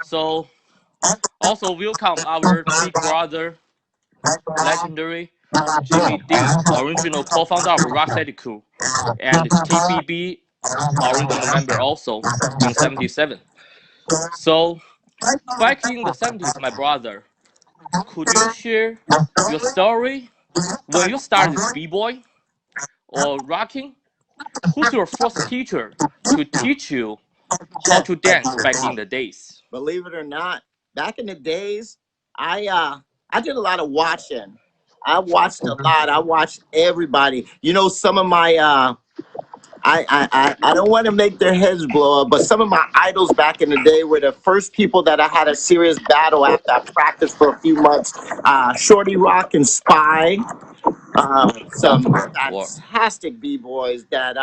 So also welcome our big brother, legendary Jimmy D, original co-founder of Rocksteady Crew, and TBB original member also in '77. So back in the '70s, my brother, could you share your story when you started b-boy or rocking? Who's your first teacher to teach you how to dance back in the days? Believe it or not, back in the days, I did a lot of watching. I watched a lot. I watched everybody. Some of my I don't want to make their heads blow up, but some of my idols back in the day were the first people that I had a serious battle after I practiced for a few months. Shorty Rock and Spy, some War. fantastic b-boys that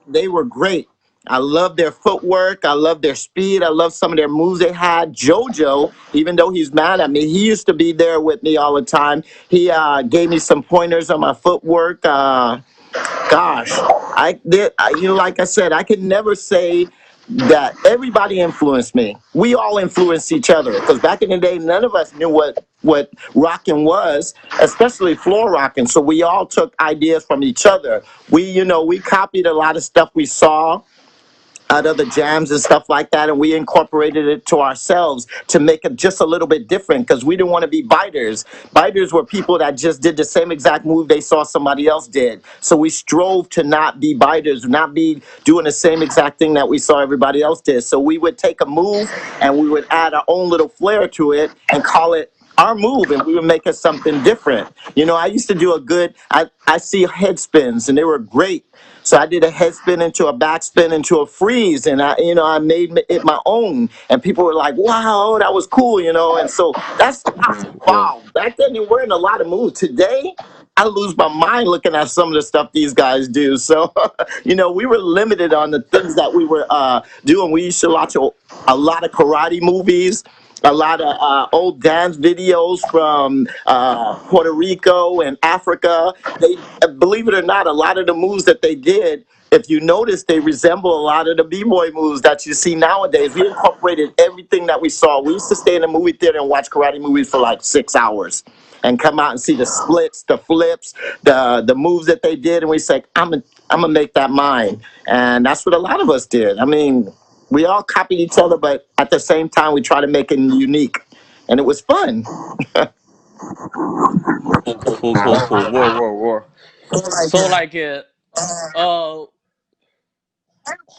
they were great. I love their footwork. I love their speed. I love some of their moves they had. JoJo, even though he's mad at me, he used to be there with me all the time. He gave me some pointers on my footwork. Gosh, I did. Like I said, I could never say that everybody influenced me. We all influenced each other because back in the day, none of us knew what rocking was, especially floor rocking. So we all took ideas from each other. We copied a lot of stuff we saw out of the jams and stuff like that, and we incorporated it to ourselves to make it just a little bit different because we didn't want to be biters. Biters were people that just did the same exact move they saw somebody else did. So we strove to not be biters, not be doing the same exact thing that we saw everybody else did. So we would take a move and we would add our own little flair to it and call it our move, and we would make it something different. I used to do I see head spins and they were great. So I did a head spin into a backspin into a freeze, and I made it my own. And people were like, "Wow, that was cool." And so that's War. wow. Back then, there weren't a lot of moves. Today, I lose my mind looking at some of the stuff these guys do. So, we were limited on the things that we were doing. We used to watch a lot of karate movies, a lot of old dance videos from Puerto Rico and Africa. They, believe it or not, a lot of the moves that they did, if you notice, they resemble a lot of the b-boy moves that you see nowadays. We incorporated everything that we saw. We used to stay in the movie theater and watch karate movies for like 6 hours and come out and see the splits, the flips, the moves that they did, and we say, I'm gonna make that mine. And that's what a lot of us did. I mean, we all copied each other, but at the same time, we try to make it unique, and it was fun. Cool, cool, cool, cool. War. So like, uh,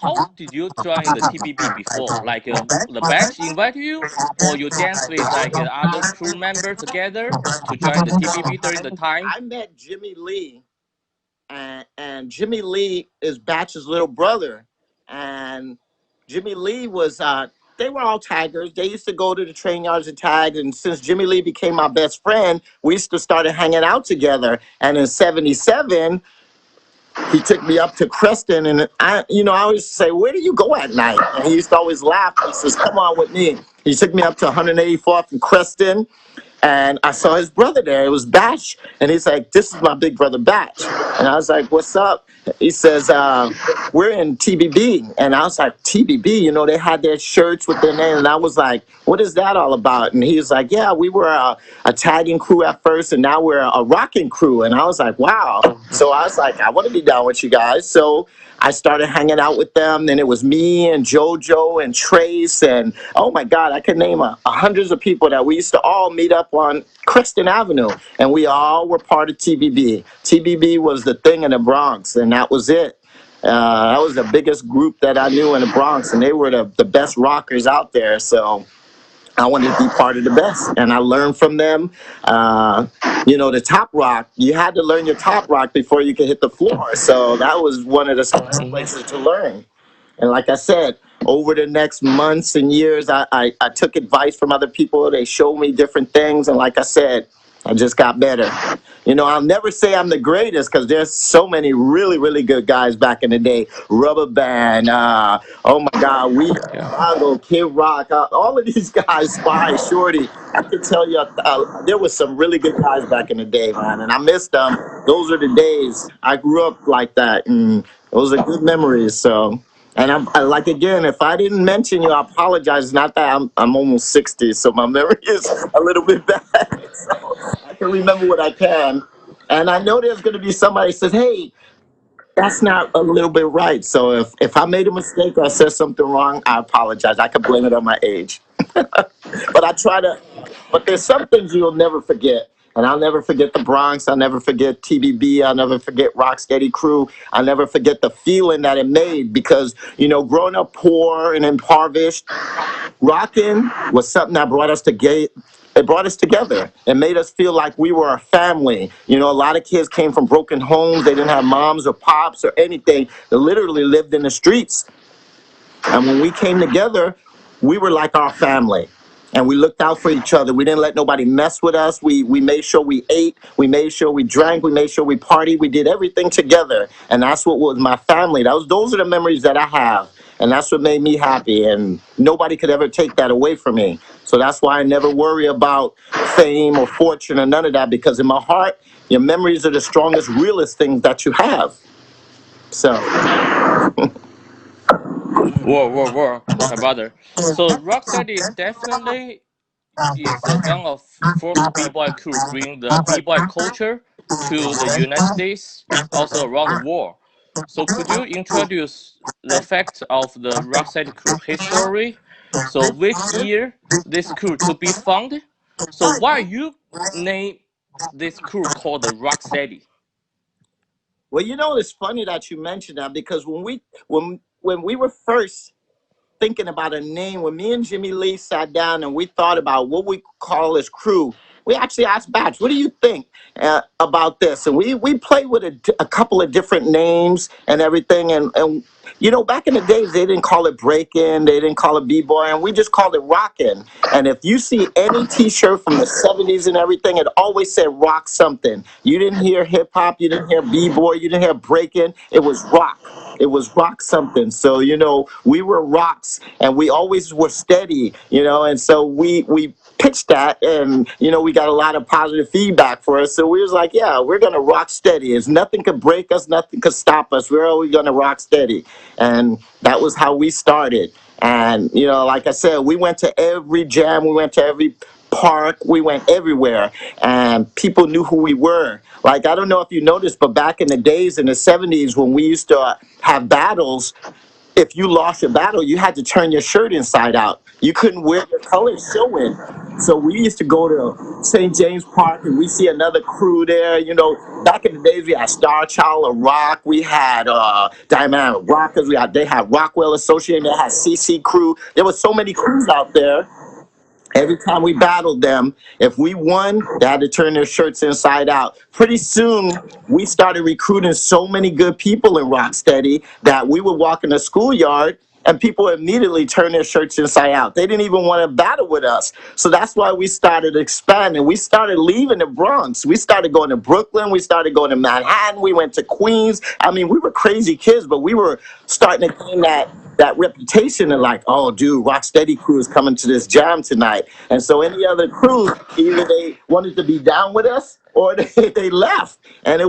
how did you join the TBB before? Like, the batch invite you, or you dance with like other crew members together to join the TBB during the time? I met Jimmy Lee, and Jimmy Lee is Batch's little brother, and Jimmy Lee was. They were all taggers. They used to go to the train yards and tag. And since Jimmy Lee became my best friend, we used to started hanging out together. And in '77, he took me up to Creston, and I always say, "Where do you go at night?" And he used to always laugh. He says, "Come on with me." He took me up to 184th and Creston, and I saw his brother there. It was Batch, and he's like, "This is my big brother Batch." And I was like, "What's up?" He says, "We're in TBB," and I was like, "TBB?" They had their shirts with their name, and I was like, "What is that all about?" And he was like, "Yeah, we were a tagging crew at first, and now we're a rocking crew." And I was like, "Wow!" So I was like, "I want to be down with you guys." So I started hanging out with them. Then it was me and JoJo and Trace, and oh my God, I could name hundreds of people that we used to all meet up on Creston Avenue, and we all were part of TBB. TBB was the thing in the Bronx, and that was it. That was the biggest group that I knew in the Bronx, and they were the best rockers out there. So I wanted to be part of the best, and I learned from them. The top rock, you had to learn your top rock before you could hit the floor. So that was one of the Mhm. places to learn. And like I said, over the next months and years, I took advice from other people. They showed me different things. And like I said, I just got better. I'll never say I'm the greatest because there's so many really, really good guys back in the day. Rubber Band, oh my God, We Yeah. Chicago, Kid Rock, all of these guys, Spy, Shorty. I can tell you, there was some really good guys back in the day, man, and I miss them. Those are the days. I grew up like that, and those are good memories. So And like again, if I didn't mention you, I apologize. Not that I'm almost 60, so my memory is a little bit bad. So I can remember what I can. And I know there's going to be somebody that says, "Hey, that's not a little bit right." So if I made a mistake or I said something wrong, I apologize. I could blame it on my age. But I try to. But there's some things you'll never forget. And I'll never forget the Bronx. I'll never forget TBB. I'll never forget Rocksteady Crew. I'll never forget the feeling that it made because, growing up poor and impoverished, rocking was something that brought us together. It brought us together. It made us feel like we were a family. A lot of kids came from broken homes. They didn't have moms or pops or anything. They literally lived in the streets. And when we came together, we were like our family. And we looked out for each other. We didn't let nobody mess with us. We made sure we ate. We made sure we drank. We made sure we partied. We did everything together. And that's what was my family. Those are the memories that I have. And that's what made me happy. And nobody could ever take that away from me. So that's why I never worry about fame or fortune or none of that. Because in my heart, your memories are the strongest, realest things that you have. So, Whoa, whoa, whoa, my brother. So Rocksteady definitely is one of first b-boy crew bring the b-boy culture to the United States, also around the world. So could you introduce the fact of the Rocksteady crew history? So which year this crew to be founded? So why you name this crew called the Rocksteady? well, it's funny that you mentioned that because when we were first thinking about a name, when me and Jimmy Lee sat down and we thought about what we call his crew, we actually asked Batch, "What do you think about this?" And we played with a couple of different names and everything. And back in the days, they didn't call it breaking, they didn't call it b-boy, and we just called it rockin'. And if you see any T-shirt from the '70s and everything, it always said rock something. You didn't hear hip hop, you didn't hear b-boy, you didn't hear breaking. It was rock. It was rock something. So, we were rocks and we always were steady, and so we pitched that and, we got a lot of positive feedback for us. So we was like, yeah, we're going to rock steady. It's nothing could break us, nothing could stop us. We're always going to rock steady. And that was how we started. And, like I said, we went to every jam, we went to every park, we went everywhere, and people knew who we were. Like, I don't know if you noticed, but back in the days in the '70s when we used to have battles, if you lost your battle, you had to turn your shirt inside out. You couldn't wear your colors showing. So we used to go to St. James Park and we see another crew there. Back in the days, we had Star Child of Rock, we had Diamond Rockers, they had Rockwell Associated, they had CC Crew. There was so many crews out there. Every time we battled them, if we won, they had to turn their shirts inside out. Pretty soon, we started recruiting so many good people in Rocksteady that we would walk in the schoolyard and people immediately turn their shirts inside out. They didn't even want to battle with us. So that's why we started expanding. We started leaving the Bronx. We started going to Brooklyn. We started going to Manhattan. We went to Queens. I mean, we were crazy kids, but we were starting to gain that reputation and like, oh, dude, Rocksteady crew is coming to this jam tonight. And so any other crew, either they wanted to be down with us or they left. And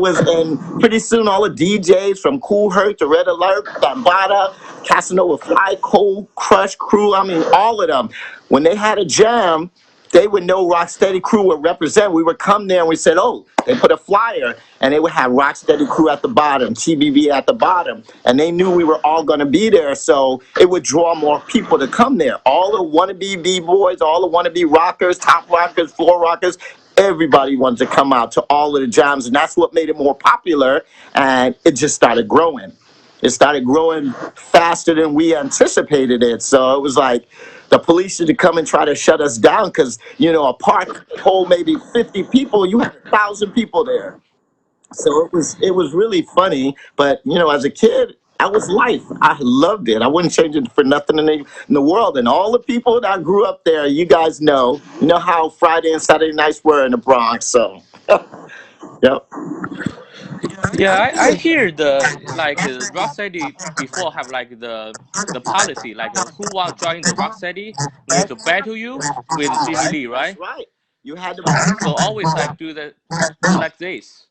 pretty soon all the DJs from Cool Herc to Red Alert, Bambata, Casanova Fly, Cold Crush crew, I mean, all of them, when they had a jam, they would know Rocksteady Crew would represent. We would come there and we said, oh, they put a flyer and they would have Rocksteady Crew at the bottom, TBB at the bottom. And they knew we were all going to be there. So it would draw more people to come there. All the wannabe B-boys, all the wannabe rockers, top rockers, floor rockers, everybody wanted to come out to all of the jams. And that's what made it more popular. And it just started growing. It started growing faster than we anticipated it. So it was like the police should come and try to shut us down because, a park hold maybe 50 people, you had 1,000 people there. So it was really funny. But, as a kid, that was life. I loved it. I wouldn't change it for nothing in the world. And all the people that grew up there, you guys know how Friday and Saturday nights were in the Bronx. So, yep. Yeah, I hear the like Rocksteady before have like the policy like who want to join the Rocksteady need to battle you with Jimmy Lee, That's right? right. You had to. So always like do like this.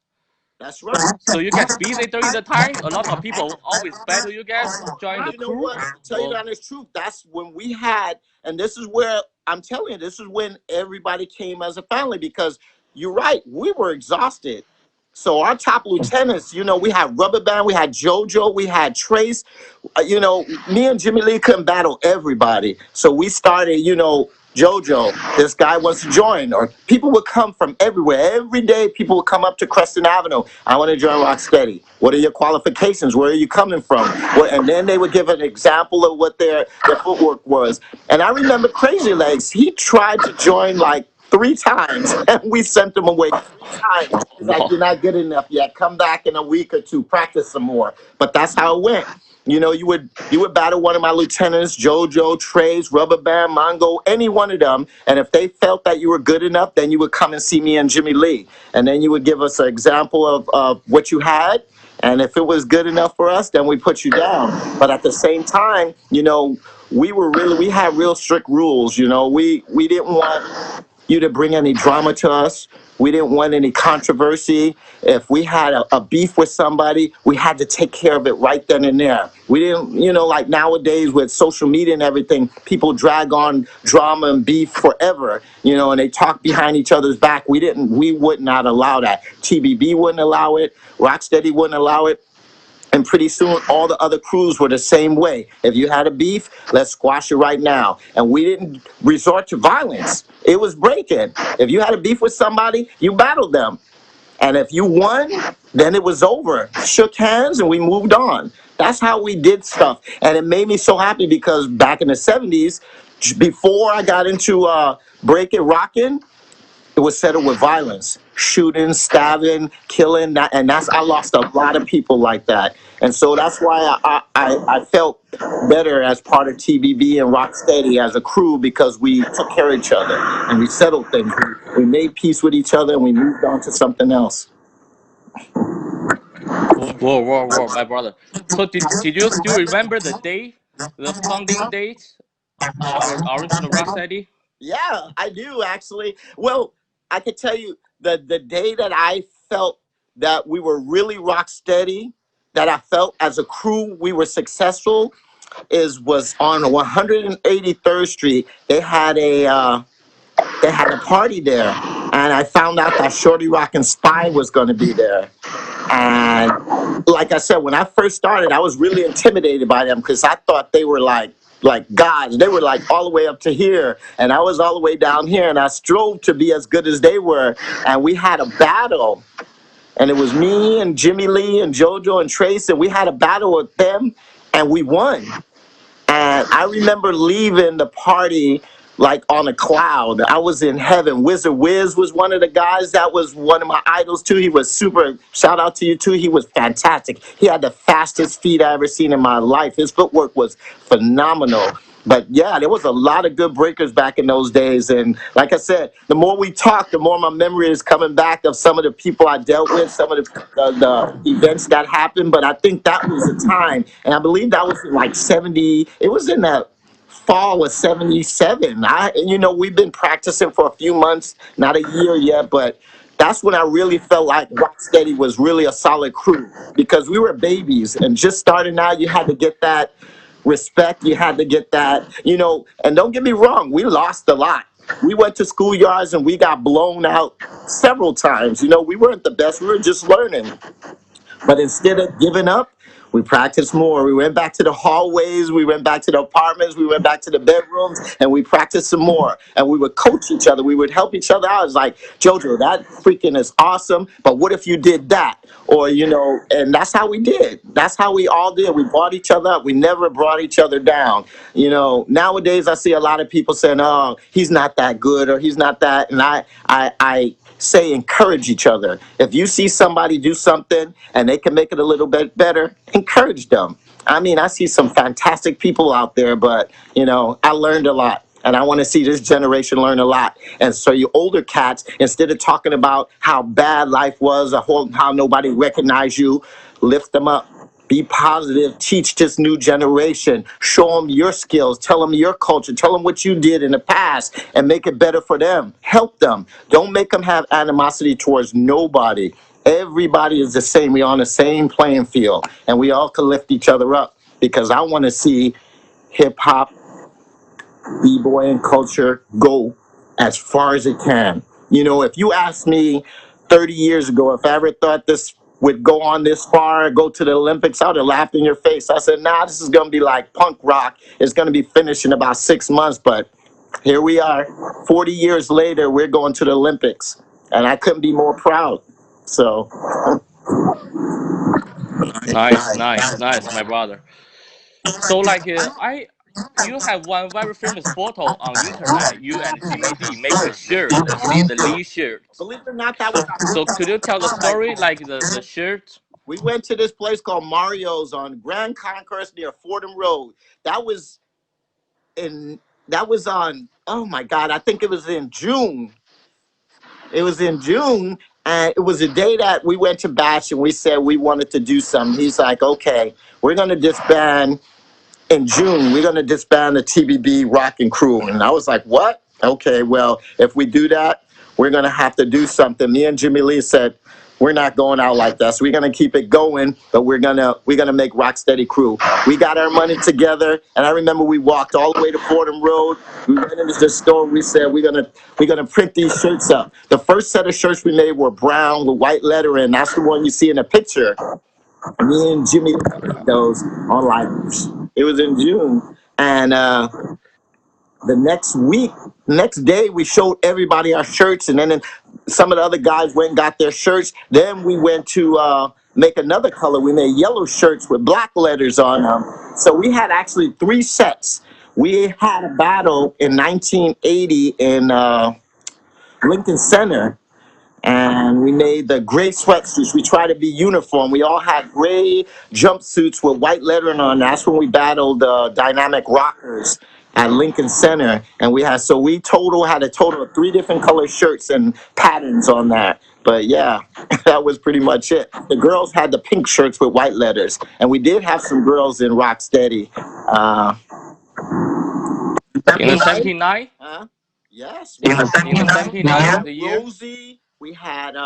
That's right. So you guys busy during the time. A lot of people always battle you guys join But the you know crew. what? To tell you the Or honest truth, that's when we had, and this is where I'm telling you, this is when everybody came as a family because you're right, we were exhausted. So our top lieutenants, we had Rubber Band, we had JoJo, we had Trace. Me and Jimmy Lee couldn't battle everybody. So we started, JoJo, this guy wants to join. Or people would come from everywhere. Every day, people would come up to Crescent Avenue. I want to join Rocksteady. What are your qualifications? Where are you coming from? And then they would give an example of what their footwork was. And I remember Crazy Legs, he tried to join like 3 times, and we sent him away 3 times. He's like, wow, "You're not good enough yet. Come back in a week or two, practice some more." But that's how it went. You would battle one of my lieutenants, JoJo, Trace, Rubber Band, Mongo, any one of them. And if they felt that you were good enough, then you would come and see me and Jimmy Lee. And then you would give us an example of what you had. And if it was good enough for us, then we put you down. But at the same time, we had real strict rules. We didn't want you to bring any drama to us. We didn't want any controversy. If we had a beef with somebody, we had to take care of it right then and there. We didn't, like nowadays with social media and everything, people drag on drama and beef forever, and they talk behind each other's back. We would not allow that. TBB wouldn't allow it. Rocksteady wouldn't allow it. And pretty soon, all the other crews were the same way. If you had a beef, let's squash it right now. And we didn't resort to violence. It was breaking. If you had a beef with somebody, you battled them. And if you won, then it was over. Shook hands and we moved on. That's how we did stuff. And it made me so happy because back in the 70s, before I got into breaking, rocking, it was settled with violence, shooting, stabbing, killing, and I lost a lot of people like that, and so that's why I felt better as part of TBB and Rocksteady as a crew because we took care of each other and we settled things. We made peace with each other and we moved on to something else. whoa, whoa, whoa, my brother. So did you still remember the day, the founding date, our original Rocksteady? Yeah, I do actually. Well, I could tell you the day that I felt that we were really rock steady, that I felt as a crew we were successful, was on 183rd Street. They had a party there, and I found out that Shorty Rock and Spy was going to be there. And like I said, when I first started, I was really intimidated by them because I thought they were like gods. They were like all the way up to here, and I was all the way down here. And I strove to be as good as they were. And we had a battle, and it was me and Jimmy Lee and JoJo and Trace, and we had a battle with them, and we won. And I remember leaving the party like on a cloud. I was in heaven. Wizard Wiz was one of the guys that was one of my idols too. He was super, shout out to you too. He was fantastic. He had the fastest feet I ever seen in my life. His footwork was phenomenal. But yeah, there was a lot of good breakers back in those days. And like I said, the more we talk, the more my memory is coming back of some of the people I dealt with, some of the events that happened. But I think that was the time. And I believe that was in like 70, it was in the fall of 77. We've been practicing for a few months, not a year yet, but that's when I really felt like Rocksteady was really a solid crew because we were babies and just starting out, you had to get that respect. You had to get that, and don't get me wrong, we lost a lot. We went to schoolyards and we got blown out several times. We weren't the best. We were just learning. But instead of giving up, we practiced more. We went back to the hallways, we went back to the apartments, we went back to the bedrooms, and we practiced some more. And we would coach each other. We would help each other out. It's like, JoJo, that freaking is awesome, but what if you did that? Or, and that's how we did. That's how we all did. We brought each other up. We never brought each other down. Nowadays I see a lot of people saying, oh, he's not that good or he's not that. And I say encourage each other. If you see somebody do something and they can make it a little bit better, encourage them. I mean, I see some fantastic people out there, but I learned a lot. And I want to see this generation learn a lot. And so you older cats, instead of talking about how bad life was or how nobody recognized you, lift them up. Be positive. Teach this new generation. Show them your skills. Tell them your culture. Tell them what you did in the past and make it better for them. Help them. Don't make them have animosity towards nobody. Everybody is the same. We're on the same playing field, and we all can lift each other up because I want to see hip hop, b-boy, and culture go as far as it can. You know, if you asked me 30 years ago if I ever thought this would go on this far, go to the Olympics, I would have laughed in your face. I said, nah, this is going to be like punk rock. It's going to be finished in about 6 months, but here we are. 40 years later, we're going to the Olympics, and I couldn't be more proud. So, Nice, nice, nice, my brother. So like you have one very famous photo on internet. You and Jimmy Lee make a shirt. See the Lee shirt. believe it or not, that was our So first could you tell the prototype. story like the shirt? We went to this place called Mario's on Grand Concourse near Fordham Road. That was in that was on, oh my God, I think it was in June. It was in June, and it was a day that we went to Batch and we said we wanted to do something. He's like, okay, we're gonna disband in June. We're gonna disband the TBB Rockin' Crew. And I was like, what? Okay, well, if we do that, we're gonna have to do something. Me and Jimmy Lee said, we're not going out like that. So we're gonna keep it going, but we're gonna make Rocksteady Crew. We got our money together, and I remember we walked all the way to Fordham Road. We went into the store. We said we're gonna print these shirts up. The first set of shirts we made were brown with white lettering. That's the one you see in the picture. Me and Jimmy made those on like it was in June, and the next day, we showed everybody our shirts, and then some of the other guys went and got their shirts. Then we went to make another color. We made yellow shirts with black letters on them. So we had actually 3 sets. We had a battle in 1980 in Lincoln Center, and we made the gray sweatsuits. We tried to be uniform. We all had gray jumpsuits with white lettering on. That's when we battled Dynamic Rockers at Lincoln Center, and we had a total of 3 different color shirts and patterns on that. But yeah, that was pretty much it. The girls had the pink shirts with white letters, and we did have some girls in Rocksteady. Uh, In the 79? Huh? Yes, In the 79, had the year? Rosie. We had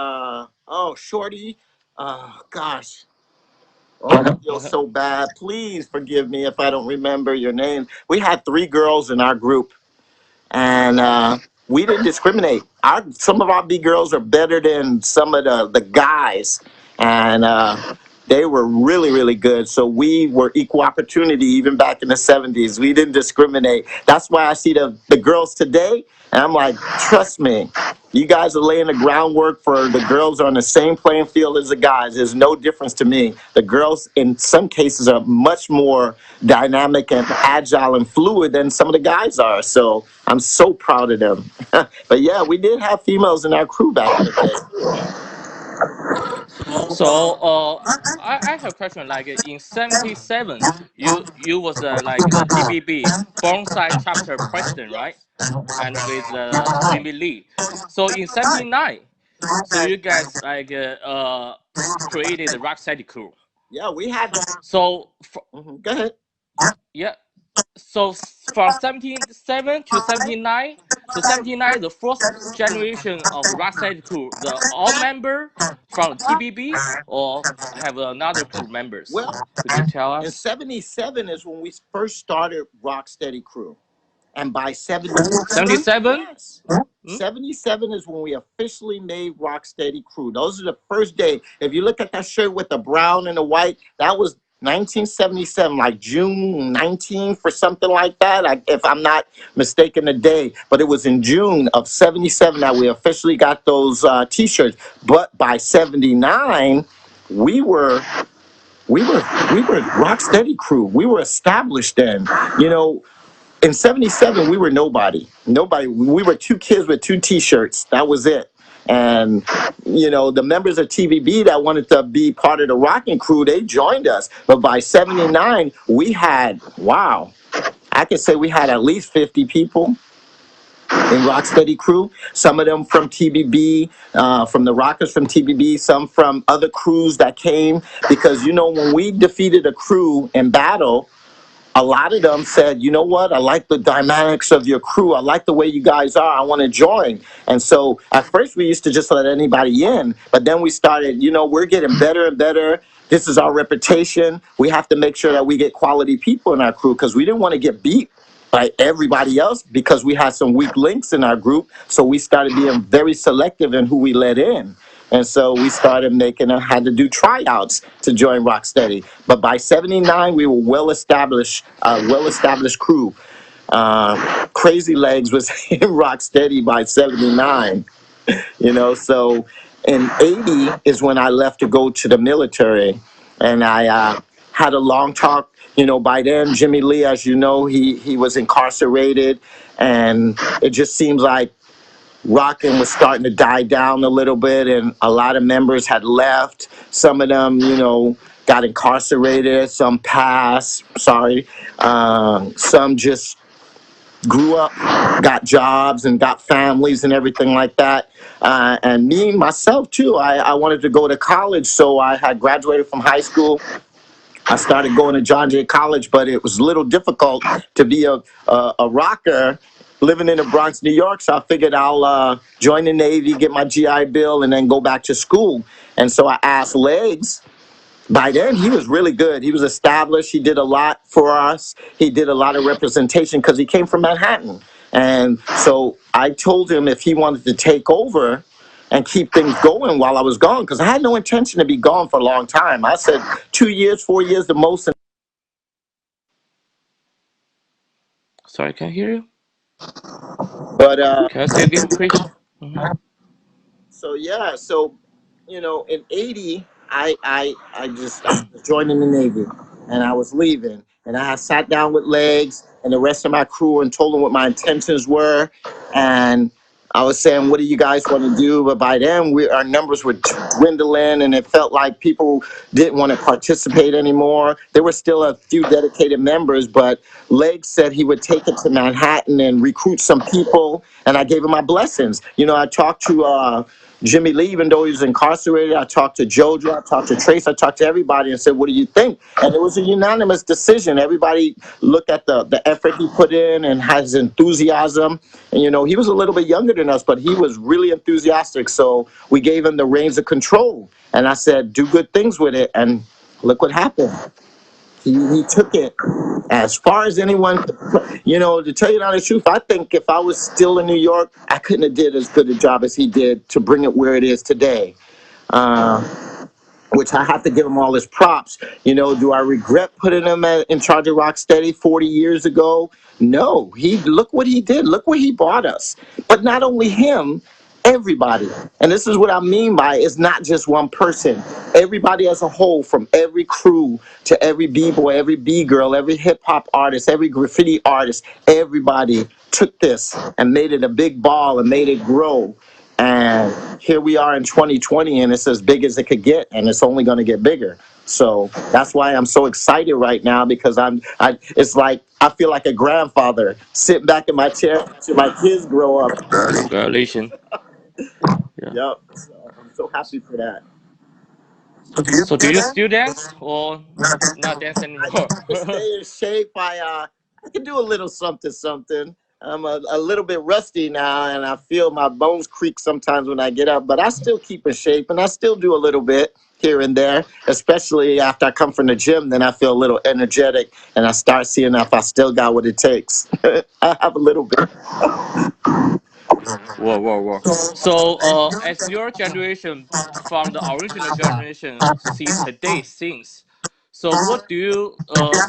Shorty. Gosh. Oh, I feel so bad. Please forgive me if I don't remember your name. We had 3 girls in our group, and we didn't discriminate. Some of our B girls are better than some of the guys, and they were really really good. So we were equal opportunity even back in the 70s. We didn't discriminate. That's why I see the girls today, and I'm like, trust me. You guys are laying the groundwork for the girls on the same playing field as the guys. There's no difference to me. The girls, in some cases, are much more dynamic and agile and fluid than some of the guys are. So I'm so proud of them. But yeah, we did have females in our crew back in the day. So I have a question like in 77 you was like the TBB Burnside chapter president, right? And with Jimmy Lee. So in 79, so you guys like created the Rocksteady crew. Yeah, we had. So Go ahead. yeah, so from 77 to 79, so 79 the first generation of Rocksteady crew, the all member from TBB or have another crew members. Well, Could you tell in us? '77 is when we first started Rocksteady Crew. And by 77, 77? yes, Hmm? 77 is when we officially made Rocksteady Crew. Those are the first day. If you look at that shirt with the brown and the white, that was 1977, like June 19th or something like that, if I'm not mistaken the day. But it was in June of 77 that we officially got those T-shirts. But by 79, we were we were Rocksteady Crew. We were established then. You know, in 77 we were nobody. We were 2 kids with 2 T-shirts. That was it. And the members of TBB that wanted to be part of the rocking crew, they joined us. But by 79 we had, wow, I could say we had at least 50 people in Rocksteady Crew. Some of them from TBB, from the Rockers from TBB, some from other crews that came. Because when we defeated a crew in battle, a lot of them said, you know what, I like the dynamics of your crew. I like the way you guys are. I want to join. And so at first we used to just let anybody in, but then we started, we're getting better and better. This is our reputation. We have to make sure that we get quality people in our crew because we didn't want to get beat by everybody else because we had some weak links in our group. So we started being very selective in who we let in. And so we started had to do tryouts to join Rocksteady. But by 79, we were well-established crew. Crazy Legs was in Rocksteady by 79, So in 80 is when I left to go to the military. And I had a long talk. By then, Jimmy Lee, as you know, he was incarcerated. And it just seems like rocking was starting to die down a little bit, and a lot of members had left. Some of them, got incarcerated. Some passed. Sorry. Some just grew up, got jobs, and got families and everything like that. And me myself too. I wanted to go to college, so I had graduated from high school. I started going to John Jay College, but it was a little difficult to be a rocker living in the Bronx, New York. So I figured I'll join the Navy, get my GI Bill, and then go back to school. And so I asked Legs. By then, he was really good. He was established. He did a lot for us. He did a lot of representation because he came from Manhattan. And so I told him if he wanted to take over and keep things going while I was gone, because I had no intention to be gone for a long time. I said 2 years, 4 years the most. Sorry, can I hear you? But Can I say again, Chris? Hmm. so yeah, so in 80, I was joining the Navy, and I was leaving, and I sat down with Legs and the rest of my crew and told them what my intentions were, and I was saying, what do you guys want to do? But by then, our numbers were dwindling, and it felt like people didn't want to participate anymore. There were still a few dedicated members, but Legs said he would take it to Manhattan and recruit some people, and I gave him my blessings. I talked to Jimmy Lee, even though he was incarcerated. I talked to JoJo, I talked to Trace, I talked to everybody and said, what do you think? And it was a unanimous decision. Everybody looked at the effort he put in and his enthusiasm. And, he was a little bit younger than us, but he was really enthusiastic. So we gave him the reins of control. And I said, do good things with it. And look what happened. He took it as far as anyone could. To tell you the honest truth, I think if I was still in New York, I couldn't have did as good a job as he did to bring it where it is today. Which I have to give him all his props. Do I regret putting him in charge of Rocksteady 40 years ago? No. Look what he did. Look where he brought us. But not only him, everybody. And this is what I mean by it's not just one person. Everybody as a whole, from every crew to every B-boy, every B-girl, every hip-hop artist, every graffiti artist, everybody took this and made it a big ball and made it grow. And here we are in 2020, and it's as big as it could get, and it's only going to get bigger. So that's why I'm so excited right now, because it's like I feel like a grandfather sitting back in my chair watching my kids grow up. Congratulations. Yeah. Yep. So I'm so happy for that. So do you still dance or not dance I anymore? try to stay in shape. I can do a little something something. I'm a little bit rusty now, and I feel my bones creak sometimes when I get up, but I still keep in shape, and I still do a little bit here and there, especially after I come from the gym. Then I feel a little energetic, and I start seeing if I still got what it takes. I have a little bit. Whoa, whoa, whoa. So, as your generation from the original generation see today's things, so what do you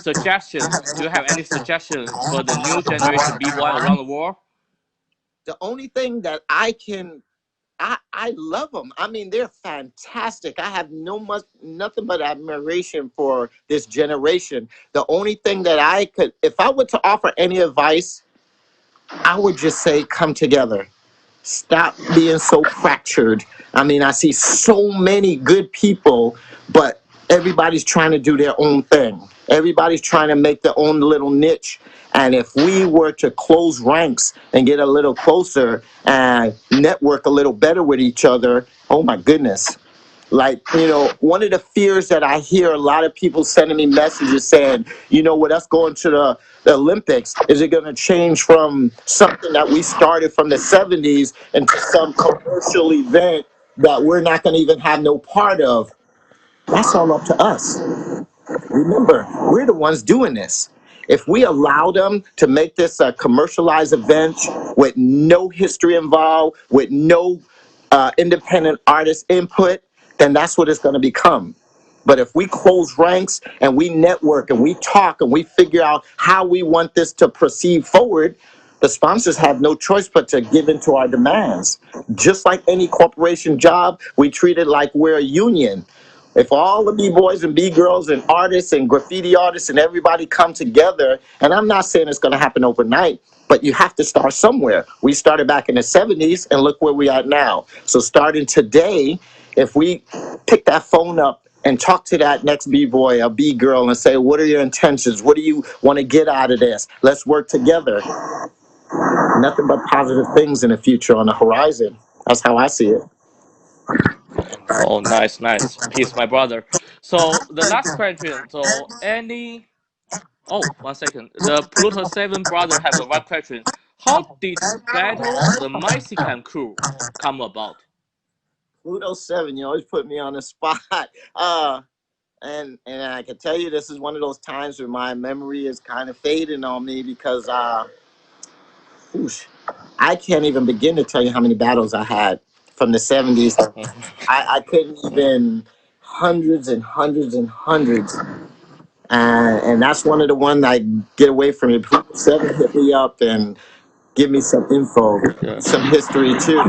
suggestion? Do you have any suggestion for the new generation b-boy around the world? The only thing that I love them. I mean, they're fantastic. I have nothing but admiration for this generation. The only thing that if I were to offer any advice, I would just say, come together. Stop being so fractured. I mean, I see so many good people, but everybody's trying to do their own thing. Everybody's trying to make their own little niche. And if we were to close ranks and get a little closer and network a little better with each other, oh my goodness, Like, one of the fears that I hear a lot of people sending me messages saying, with us going to the Olympics, is it going to change from something that we started from the 70s into some commercial event that we're not going to even have no part of? That's all up to us. Remember, we're the ones doing this. If we allow them to make this a commercialized event with no history involved, with no independent artist input, then that's what it's going to become. But if we close ranks and we network and we talk and we figure out how we want this to proceed forward, the sponsors have no choice but to give into our demands. Just like any corporation job, we treat it like we're a union. If all the B-boys and B-girls and artists and graffiti artists and everybody come together, and I'm not saying it's going to happen overnight, but you have to start somewhere. We started back in the 70s, and look where we are now. So starting today, if we pick that phone up and talk to that next B-boy or B-girl and say, what are your intentions? What do you want to get out of this? Let's work together. Nothing but positive things in the future on the horizon. That's how I see it. Oh, nice, nice. Peace, my brother. So the last question. So any. Oh, 1 second. The Pluto Seven brother have a one question. How did Battle the Mexican crew come about? Pluto 7, you always put me on the spot. Uh, and I can tell you this is one of those times where my memory is kind of fading on me because whoosh, I can't even begin to tell you how many battles I had from the 70s. I couldn't even hundreds and hundreds and hundreds. And that's one of the ones I get away from it. Pluto 7 hit me up and give me some info, Yeah. some history too.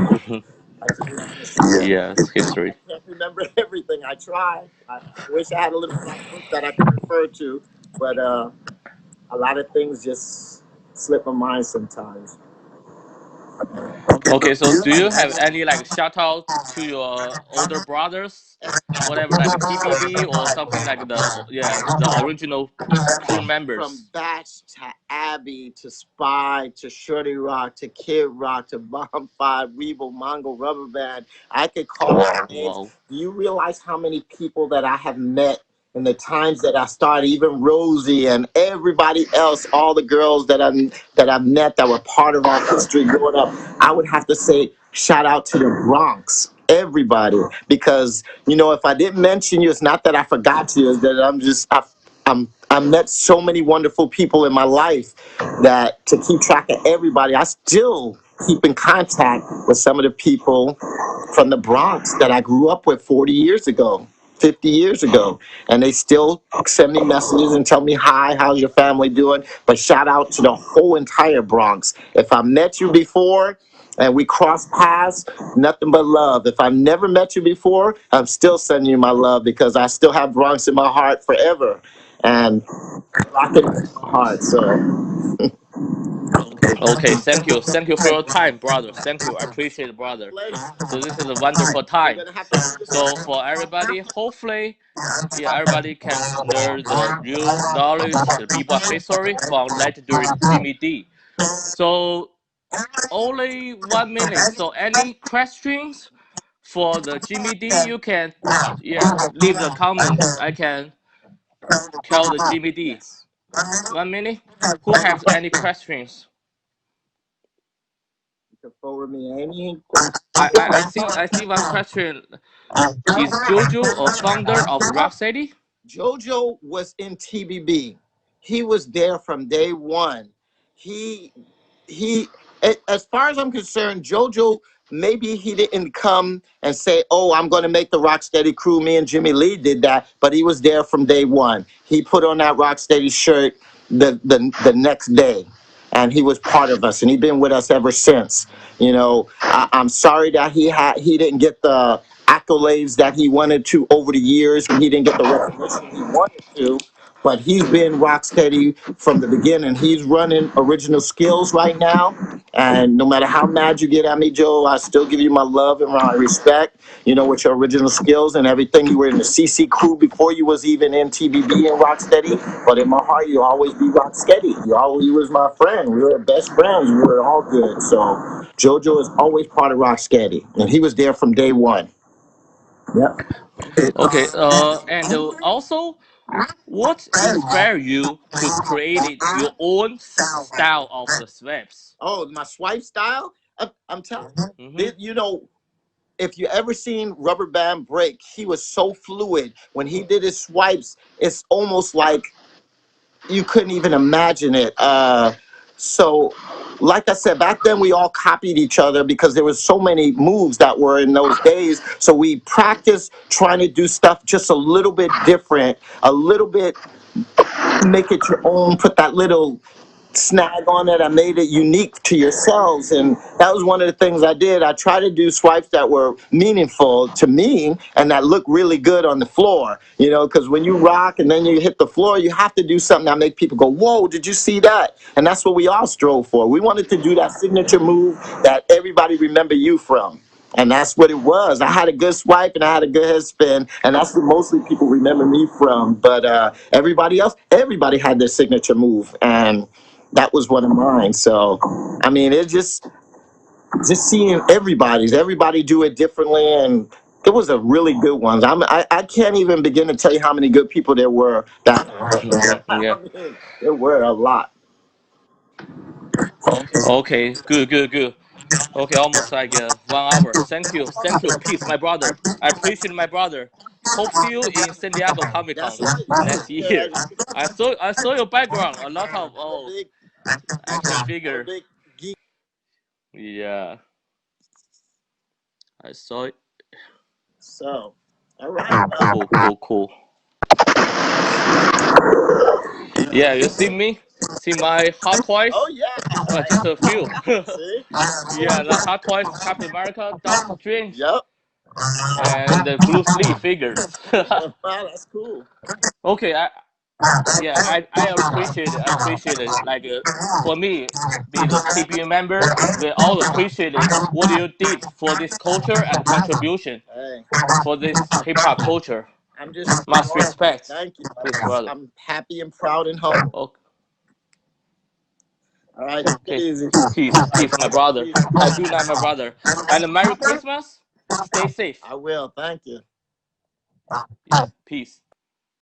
Yes, history. I can't remember everything. I try. I wish I had a little book that I could refer to, but a lot of things just slip my mind sometimes. Okay, so do you have any like shout out to your older brothers, whatever, like a TBB or something like the original crew From members? Batch to Abby to Spy to Shorty Rock to Kid Rock to Bomb 5, Weeble, Mongo, Rubber Band. I could call names. Wow. Do you realize how many people that I have met in the times that I started, even Rosie and everybody else, all the girls that I've met that were part of our history growing up? I would have to say shout out to the Bronx. Everybody, because if I didn't mention you, it's not that I forgot you, it's that I met so many wonderful people in my life that to keep track of everybody, I still keep in contact with some of the people from the Bronx that I grew up with 40 years ago, 50 years ago. And they still send me messages and tell me, hi, how's your family doing? But shout out to the whole entire Bronx. If I met you before and we crossed paths, nothing but love. If I've never met you before, I'm still sending you my love because I still have Bronx in my heart forever. And rocking in my heart. So Okay, thank you for your time, brother. Thank you, I appreciate it, brother. So this is a wonderful we're time. gonna have to do this So again. for everybody, hopefully, yeah, everybody can learn the real knowledge, the bebop history from legendary Jimmy D. So only 1 minute. So any questions for the Jimmy D? You can, yeah, leave the comment. I can tell the Jimmy D. Yes. 1 minute. Who has any questions? You can forward me any. I see one question. Is Jojo a founder of Rocksteady? JoJo was in TBB. He was there from day one. He he as far as I'm concerned, JoJo, maybe he didn't come and say, oh, I'm going to make the Rocksteady crew. Me and Jimmy Lee did that, but he was there from day one. He put on that Rocksteady shirt the next day, and he was part of us, and he's been with us ever since. I'm sorry that he didn't get the accolades that he wanted to over the years, when he didn't get the recognition he wanted to. But he's been rock steady from the beginning. He's running Original Skills right now. And no matter how mad you get at me, Joe, I still give you my love and my respect, with your Original Skills and everything. You were in the CC crew before you was even in TBB and Rocksteady. But in my heart, you always be Rocksteady. You was my friend. We were best friends. We were all good. So JoJo is always part of Rocksteady. And he was there from day one. Yep. Okay. And also, what inspired you to create your own style of the sweeps? Oh, my swipe style. I'm telling Mm-hmm. you, if you ever seen Rubber Band Break, he was so fluid when he did his swipes. It's almost like you couldn't even imagine it. So, like I said, back then we all copied each other because there was so many moves that were in those days. So we practiced trying to do stuff just a little bit different, a little bit, make it your own, put that little snag on it. I made it unique to yourselves. And that was one of the things I did. I tried to do swipes that were meaningful to me and that look really good on the floor, because when you rock and then you hit the floor, you have to do something that make people go, whoa, did you see that? And that's what we all strove for. We wanted to do that signature move that everybody remember you from. And that's what it was. I had a good swipe and I had a good head spin, and that's what mostly people remember me from. But everybody else, everybody had their signature move, and that was one of mine. So, I mean, it's just seeing everybody do it differently, and it was a really good ones. I can't even begin to tell you how many good people there were. That Yeah. I mean, there were a lot. Okay. Good. Good. Good. Okay. Almost like 1 hour. Thank you. Thank you. Peace, my brother. I appreciate my brother. Hope see you in San Diego Comic That's Con right. next Yeah, year. I saw your background. A lot of I'm a big, action I'm a figure. big geek. Yeah. I saw it. So, all right. Cool. Cool. Cool. Yeah. You see me? See my hot Oh toys? yeah. Just a few. See? Yeah, the Hot Toys, Captain America, Doctor Strange, Yep. and the Bruce Lee figures. Wow, that's cool. Okay, yeah, I appreciate it. I appreciate it. Like for me, be the TBB member, we all appreciate it. What you did for this culture and contribution Hey, for this hip hop culture. I'm just Must respect, thank you. please, brother. I'm happy and proud and humble. All right, take it Okay, easy. peace, peace, my brother. Peace. I do not, my brother. And Merry Christmas. Stay safe. I will. Thank you. Yes, peace.